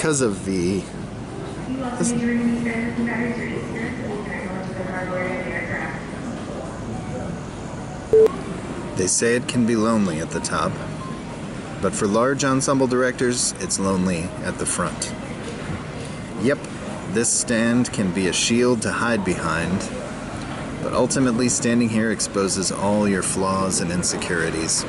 because of the... They say it can be lonely at the top, but for large ensemble directors, it's lonely at the front. Yep, this stand can be a shield to hide behind, but ultimately standing here exposes all your flaws and insecurities.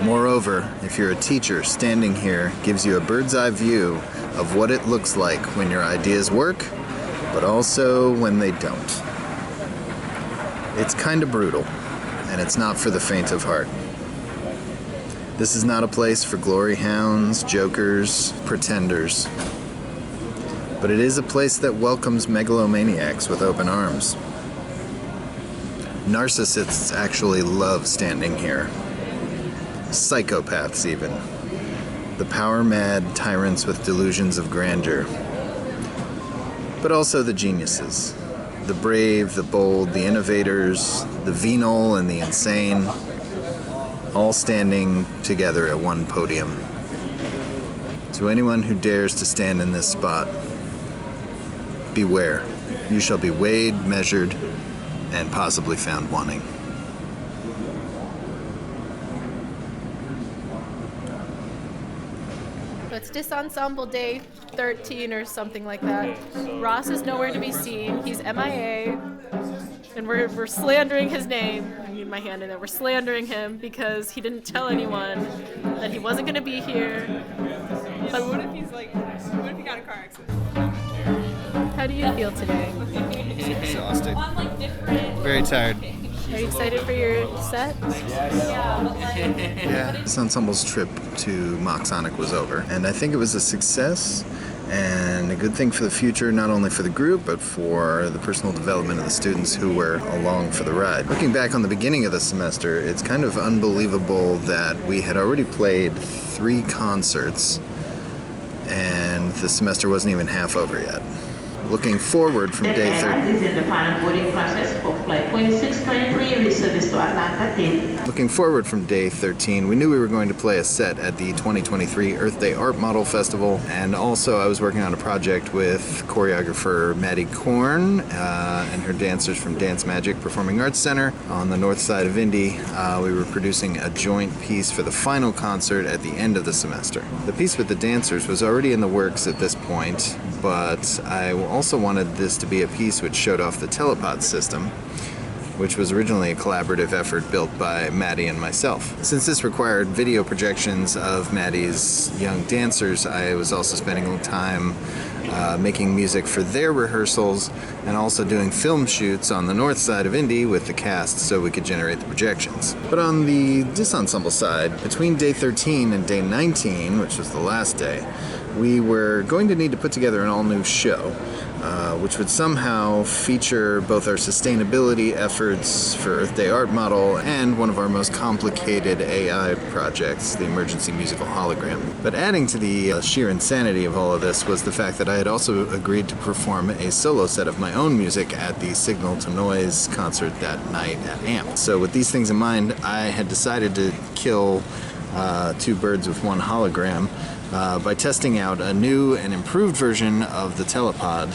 Moreover, if you're a teacher, standing here gives you a bird's eye view of what it looks like when your ideas work, but also when they don't. It's kind of brutal, and it's not for the faint of heart. This is not a place for glory hounds, jokers, pretenders. But it is a place that welcomes megalomaniacs with open arms. Narcissists actually love standing here. Psychopaths even. The power-mad tyrants with delusions of grandeur. But also the geniuses. The brave, the bold, the innovators, the venal and the insane, all standing together at one podium. To anyone who dares to stand in this spot, beware. You shall be weighed, measured, and possibly found wanting. It's DISE-ensemble day 13 or something like that. Ross is nowhere to be seen. He's MIA. And we're slandering his name. I need my hand in it. We're slandering him because he didn't tell anyone that he wasn't going to be here. But what if he got a car accident? How do you feel today? Exhausted. Very tired. Are you excited for your set? Yeah, this ensemble's trip to MOXsonic was over, and I think it was a success and a good thing for the future, not only for the group, but for the personal development of the students who were along for the ride. Looking back on the beginning of the semester, it's kind of unbelievable that we had already played 3 concerts and the semester wasn't even half over yet. Looking forward from day 13, we knew we were going to play a set at the 2023 Earth Day Art Model Festival, and also I was working on a project with choreographer Maddie Korn and her dancers from Dance Magic Performing Arts Center on the north side of Indy. We were producing a joint piece for the final concert at the end of the semester. The piece with the dancers was already in the works at this point, but I also wanted this to be a piece which showed off the telepod system, which was originally a collaborative effort built by Maddie and myself. Since this required video projections of Maddie's young dancers, I was also spending time making music for their rehearsals and also doing film shoots on the north side of Indy with the cast so we could generate the projections. But on the DISE-ensemble side, between day 13 and day 19, which was the last day, we were going to need to put together an all-new show, which would somehow feature both our sustainability efforts for Earth Day Art Model and one of our most complicated AI projects, the Emergency Musical Hologram. But adding to the sheer insanity of all of this was the fact that I had also agreed to perform a solo set of my own music at the Signal to Noise concert that night at AMP. So with these things in mind, I had decided to kill 2 birds with one hologram by testing out a new and improved version of the telepod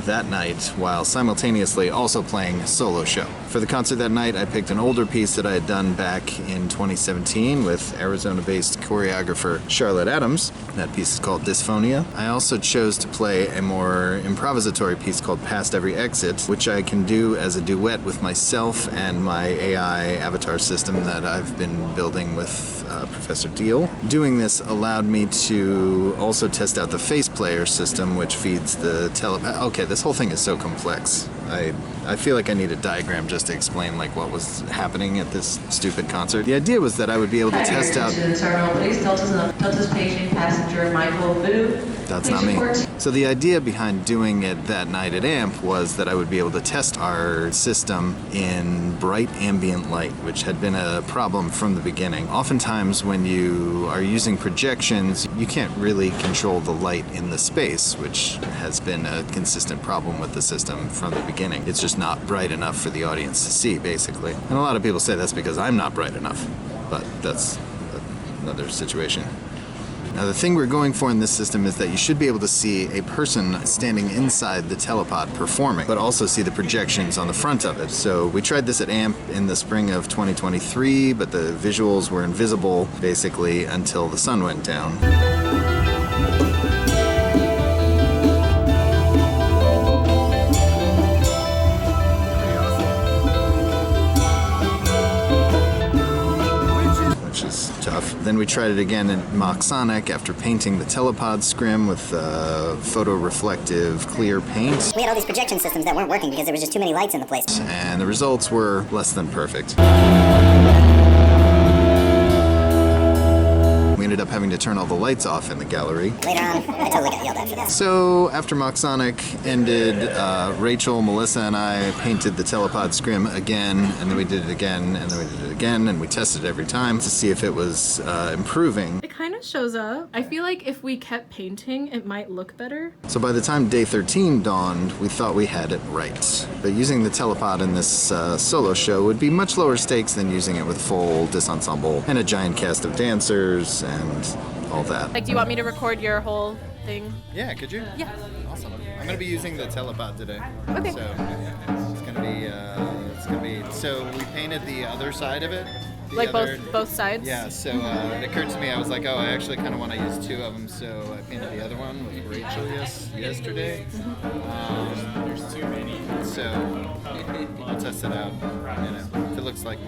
that night, while simultaneously also playing a solo show. For the concert that night, I picked an older piece that I had done back in 2017 with Arizona-based choreographer Charlotte Adams. That piece is called Dysphonia. I also chose to play a more improvisatory piece called Past Every Exit, which I can do as a duet with myself and my AI avatar system that I've been building with Professor Deal. Doing this allowed me to also test out the face player system, which feeds the Okay, this whole thing is so complex. I feel like I need a diagram just to explain like what was happening at this stupid concert. The idea was that I would be able to test out... Delta's paging passenger Michael Vu. That's not me. So the idea behind doing it that night at AMP was that I would be able to test our system in bright ambient light, which had been a problem from the beginning. Oftentimes when you are using projections, you can't really control the light in the space, which has been a consistent problem with the system from the beginning. It's just not bright enough for the audience to see, basically. And a lot of people say that's because I'm not bright enough, but that's another situation. Now the thing we're going for in this system is that you should be able to see a person standing inside the telepod performing, but also see the projections on the front of it. So we tried this at AMP in the spring of 2023, but the visuals were invisible basically until the sun went down. Then we tried it again in MOXsonic after painting the telepod scrim with photo-reflective clear paint. We had all these projection systems that weren't working because there was just too many lights in the place. And the results were less than perfect. We ended up having to turn all the lights off in the gallery. Later on, I totally got yelled at for this. So after MOXsonic ended, Rachel, Melissa, and I painted the telepod scrim again, and then we did it again, and then we did it again, and we tested it every time to see if it was improving. It kind of shows up. I feel like if we kept painting, it might look better. So by the time day 13 dawned, we thought we had it right. But using the telepod in this solo show would be much lower stakes than using it with full DISE ensemble and a giant cast of dancers and all that. Like, do you want me to record your whole thing? Yeah, could you? Yeah. Awesome. I'm gonna be using the telepod today. Okay. So it's gonna be. So we painted the other side of it. Like both sides? Yeah. So it occurred to me, I was like, oh, I actually kind of want to use two of them. So I painted the other one with Rachel yesterday. There's too many. So I'll test it out. If it looks like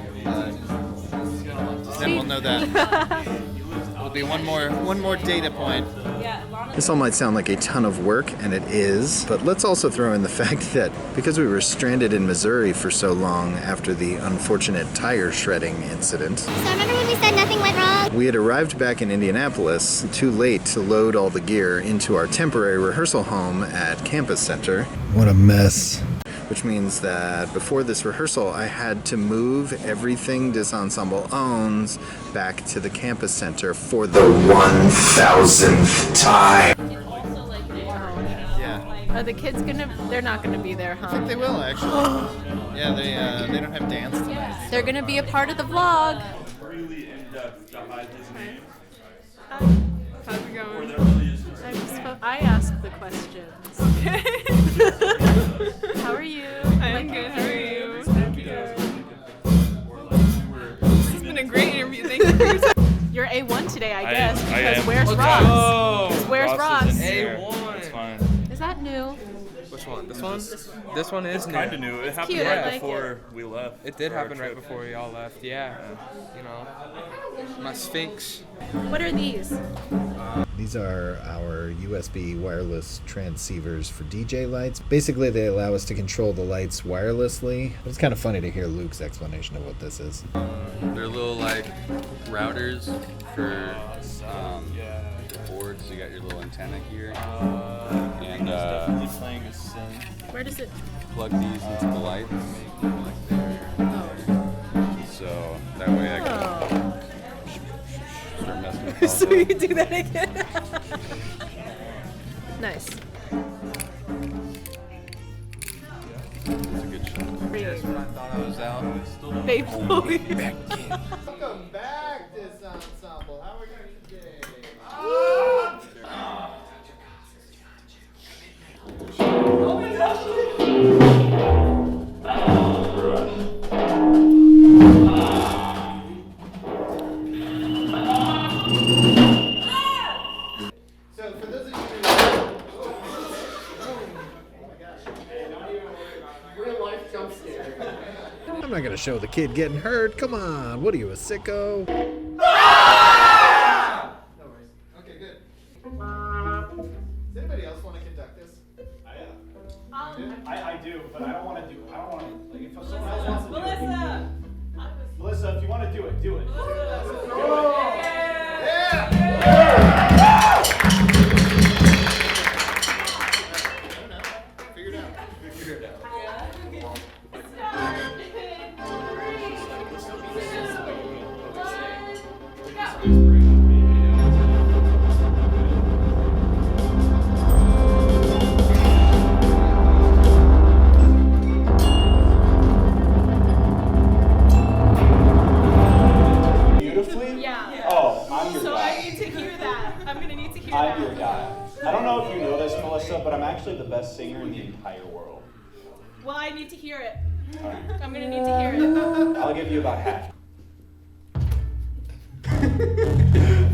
then we'll know that. Will be one more data point. This all might sound like a ton of work, and it is, but let's also throw in the fact that because we were stranded in Missouri for so long after the unfortunate tire shredding incident. So remember when we said nothing went wrong? We had arrived back in Indianapolis too late to load all the gear into our temporary rehearsal home at Campus Center. What a mess. Which means that before this rehearsal, I had to move everything DISE Ensemble owns back to the Campus Center for the 1000th time. Yeah. Are the kids they're not gonna be there, huh? I think they will, actually. Yeah, they don't have dance tonight. They're gonna be a part of the vlog. Really in-depth to hide his name. How's it going? I ask the questions. How are you? I'm good. How are you? This has been a great interview. Thank you for your time. You're A1 today, I guess. I Because am. where's Okay. Ross? Oh, Where's Ross? is in here. A1. It's fine. Is that new? Which one? This one? This one is new. Kind of new. It happened cute, I right like before we left. It did for our happen right trip. before we all left. Yeah. You know, my Sphinx. What are these? These are our USB wireless transceivers for DJ lights. Basically, they allow us to control the lights wirelessly. But it's kind of funny to hear Luke's explanation of what this is. They're little like routers for boards. You got your little antenna here, and Where does it? plug these into the lights. Like there. So that way I can start messing with So you do that again? Nice. It's a good shot. Those out. Babe, Welcome back, DISE Ensemble. How are you today? So for those of you I'm not gonna show the kid getting hurt. Come on, what are you, a sicko? No worries. Okay, good. Does anybody else want to conduct this? I do, but I don't want to like, if someone else wants to do it. Melissa, if you want to do it, do it. Figure it out. Beautifully? Yeah. Oh, I'm your So guy. I need to hear that. I'm literally the best singer in the entire world. Well, I need to hear it. Alright. I'm gonna need to hear it. I'll give you about half.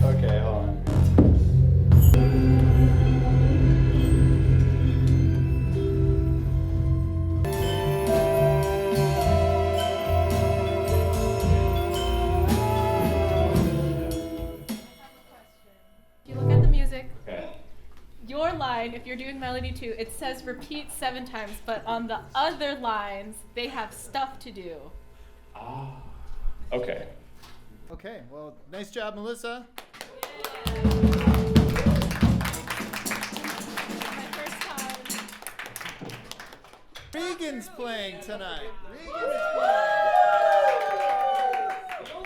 Okay, hold on. If you look at the music, Okay. your line, if you're doing melody 2, it says repeat 7 times, but on the other lines, they have stuff to do. Ah. Okay. Okay, well, nice job, Melissa. My first time. Regan's playing tonight. Regan's playing.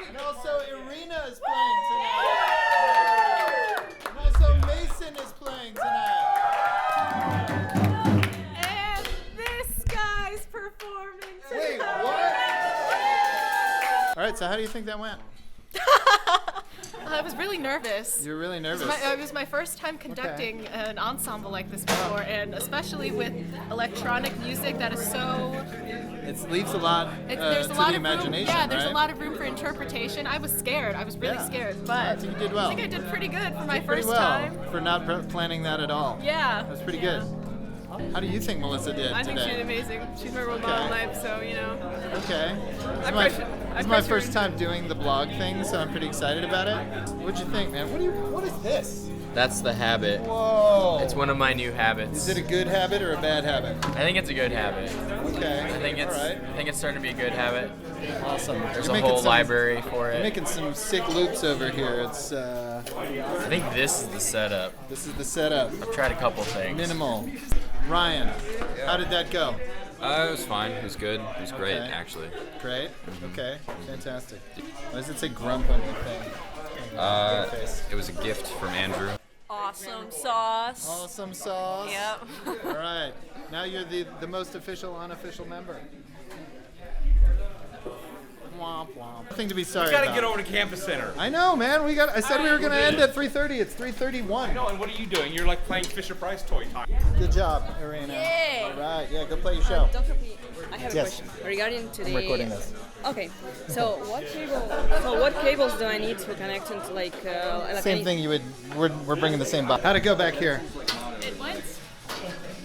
And also Irina is playing tonight. And also Mason is playing tonight. And this guy's performing Wait, tonight. what? All right, so how do you think that went? I was really nervous. You're really nervous. It was my first time conducting an ensemble like this before, and especially with electronic music that is so... It leaves a lot there's to a lot the of imagination, room. Yeah, there's right? a lot of room for interpretation. I was scared. I was really Yeah. scared, but I think you did well. I think I did pretty good for my Pretty first well time. for not planning that at all. Yeah. That was pretty yeah. good. How do you think Melissa did I think today? she did amazing. She's my role model in life, so you know. Okay. I It's pressured my her. first time doing the blog thing, so I'm pretty excited about it. What'd you think, man? What is this? That's the habit. Whoa. It's one of my new habits. Is it a good habit or a bad habit? I think it's a good habit. Okay. I think it's all right. I think it's starting to be a good habit. Awesome. There's You're a making whole some- library for You're it. making some sick loops over here. It's I think this is the setup. this is the setup. I've tried a couple things. Minimal. Ryan, how did that go? It was fine. It was good. It was great, Okay. actually. Great. Okay. Fantastic. Why does it say grump on your thing? Your face. It was a gift from Andrew. Awesome sauce. Awesome sauce. Yep. All right. Now you're the most official unofficial member. Womp womp. Nothing to be sorry Gotta about. get over to Campus Center. I know, man. I said we were gonna end at 3:30. It's 3:31. No, and what are you doing? You're like playing Fisher Price toy time. Good job, Irina. Yay. All right. Yeah. Go play your show. Dr. P, I have a Yes. question regarding to the. I'm recording this. Okay, so what cables do I need to connect into like Same any- thing. We're bringing the same box. How'd it go back here? It went.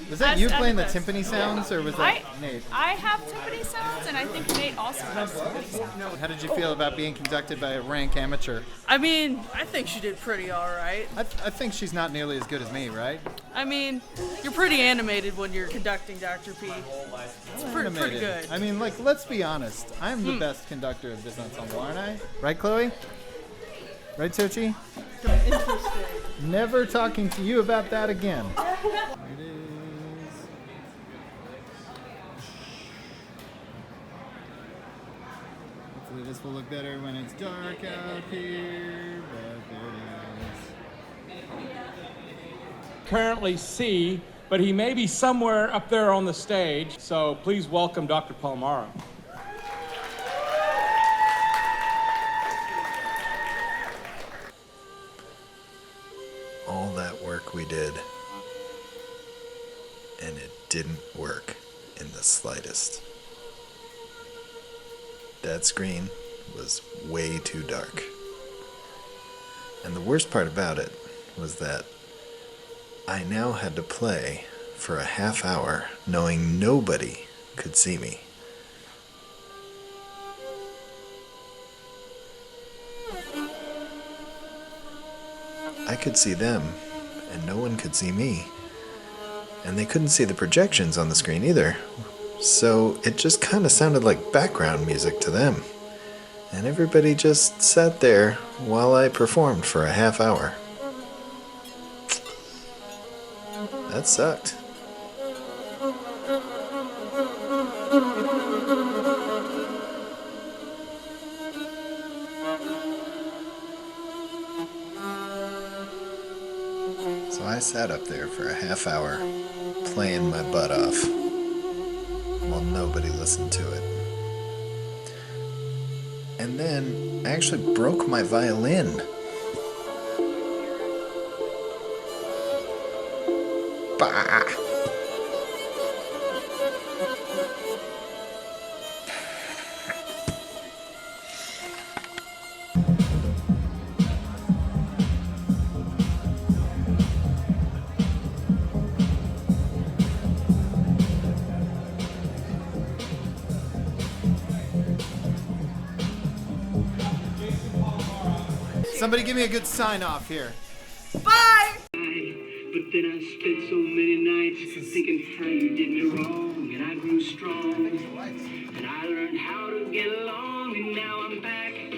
Was that As- you as playing the best. timpani sounds, or was that Nate? I have timpani sounds, and I think Nate also has timpani sounds. How did you feel about being conducted by a rank amateur? I mean, I think she did pretty all right. I think she's not nearly as good as me, right? I mean, you're pretty animated when you're conducting Dr. P. It's pretty Animated. good. I mean, like, let's be honest. I'm the best conductor of this ensemble, aren't I? Right, Chloe? Right, Sochi? Interesting. Never talking to you about that again. Here it is. Hopefully this will look better when it's dark out here, but there it is. Currently see, but he may be somewhere up there on the stage. So please welcome Dr. Palmaro. All that work we did, and it didn't work in the slightest. That screen was way too dark. And the worst part about it was that I now had to play for a half hour knowing nobody could see me. I could see them, and no one could see me. And they couldn't see the projections on the screen either. So it just kind of sounded like background music to them. And everybody just sat there while I performed for a half hour. That sucked. So I sat up there for a half hour, playing my butt off, while nobody listened to it. And then I actually broke my violin. Bah! Somebody give me a good sign off here. Bye! But then I spent so many nights thinking how you did me wrong, and I grew strong, and I learned how to get along, and now I'm back